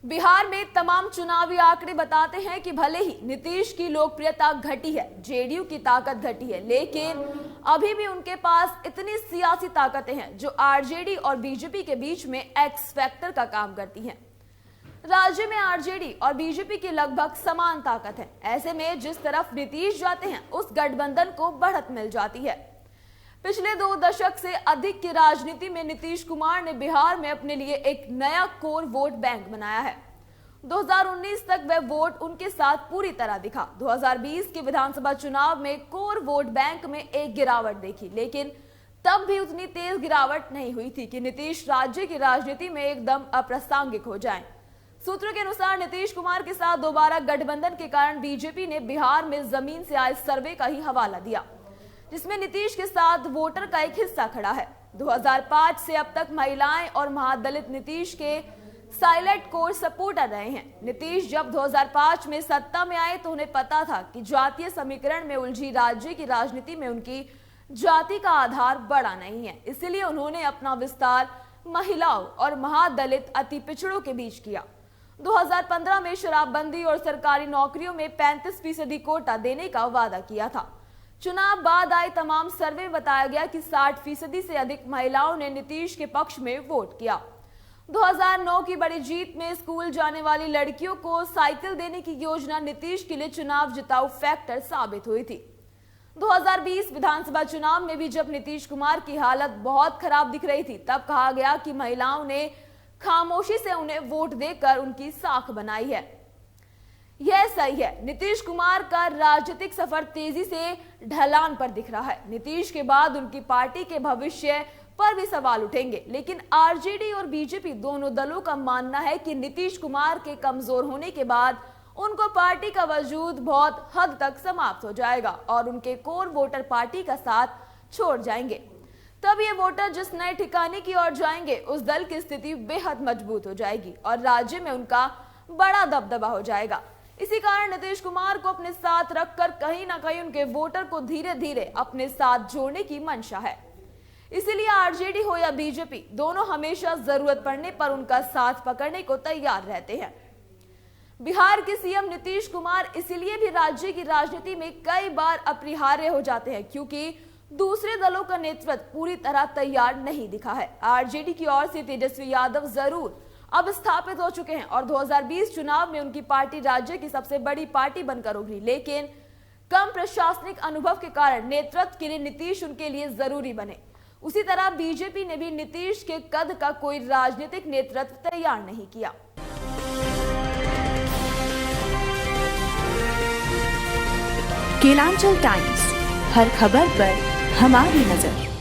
बिहार में तमाम चुनावी आंकड़े बताते हैं कि भले ही नीतीश की लोकप्रियता घटी है, जेडीयू की ताकत घटी है, लेकिन अभी भी उनके पास इतनी सियासी ताकतें हैं जो आरजेडी और बीजेपी के बीच में एक्स फैक्टर का काम करती हैं। राज्य में आरजेडी और बीजेपी की लगभग समान ताकत है। ऐसे में जिस तरफ नीतीश जाते हैं उस गठबंधन को बढ़त मिल जाती है। पिछले 2 दशक से अधिक की राजनीति में नीतीश कुमार ने बिहार में अपने लिए एक नया कोर वोट बैंक बनाया है। 2019 तक वह वोट उनके साथ पूरी तरह दिखा। 2020 के विधानसभा चुनाव में कोर वोट बैंक में एक गिरावट देखी, लेकिन तब भी उतनी तेज गिरावट नहीं हुई थी कि नीतीश राज्य की राजनीति में एकदम अप्रासंगिक हो जाएं। सूत्रों के अनुसार नीतीश कुमार के साथ दोबारा गठबंधन के कारण बीजेपी ने बिहार में जमीन से आए सर्वे का ही हवाला दिया, जिसमें नीतीश के साथ वोटर का एक हिस्सा खड़ा है। 2005 से अब तक महिलाएं और महादलित नीतीश के साइलेंट कोर सपोर्टर रहे हैं। नीतीश जब 2005 में सत्ता में आए तो उन्हें पता था कि जातीय समीकरण में उलझी राज्य की राजनीति में उनकी जाति का आधार बड़ा नहीं है। इसलिए उन्होंने अपना विस्तार महिलाओं और महादलित अति पिछड़ों के बीच किया। 2015 में शराबबंदी और सरकारी नौकरियों में 35% कोटा देने का वादा किया था। चुनाव बाद आए तमाम सर्वे में बताया गया कि 60% से अधिक महिलाओं ने नीतीश के पक्ष में वोट किया। 2009 की बड़ी जीत में स्कूल जाने वाली लड़कियों को साइकिल देने की योजना नीतीश के लिए चुनाव जिताऊ फैक्टर साबित हुई थी। 2020 विधानसभा चुनाव में भी जब नीतीश कुमार की हालत बहुत खराब दिख रही थी, तब कहा गया कि महिलाओं ने खामोशी से उन्हें वोट देकर उनकी साख बनाई है। यह सही है, नीतीश कुमार का राजनीतिक सफर तेजी से ढलान पर दिख रहा है। नीतीश के बाद उनकी पार्टी के भविष्य पर भी सवाल उठेंगे, लेकिन आरजेडी और बीजेपी दोनों दलों का मानना है कि नीतीश कुमार के कमजोर होने के बाद उनको पार्टी का वजूद बहुत हद तक समाप्त हो जाएगा और उनके कोर वोटर पार्टी का साथ छोड़ जाएंगे। तब ये वोटर जिस नए ठिकाने की ओर जाएंगे, उस दल की स्थिति बेहद मजबूत हो जाएगी और राज्य में उनका बड़ा दबदबा हो जाएगा। इसी कारण नीतीश कुमार को अपने साथ रखकर कहीं ना कहीं उनके वोटर को धीरे धीरे अपने साथ जोड़ने की मंशा है। इसीलिए आरजेडी हो या बीजेपी, दोनों हमेशा जरूरत पड़ने पर उनका साथ पकड़ने को तैयार रहते हैं। बिहार के सीएम नीतीश कुमार इसीलिए भी राज्य की राजनीति में कई बार अपरिहार्य हो जाते हैं, क्योंकि दूसरे दलों का नेतृत्व पूरी तरह तैयार नहीं दिखा है। आरजेडी की ओर से तेजस्वी यादव जरूर अब स्थापित हो चुके हैं और 2020 चुनाव में उनकी पार्टी राज्य की सबसे बड़ी पार्टी बनकर उभरी, लेकिन कम प्रशासनिक अनुभव के कारण नेतृत्व के लिए नीतीश उनके लिए जरूरी बने। उसी तरह बीजेपी ने भी नीतीश के कद का कोई राजनीतिक नेतृत्व तैयार नहीं किया। केलांचल टाइम्स, हर खबर पर हमारी नजर।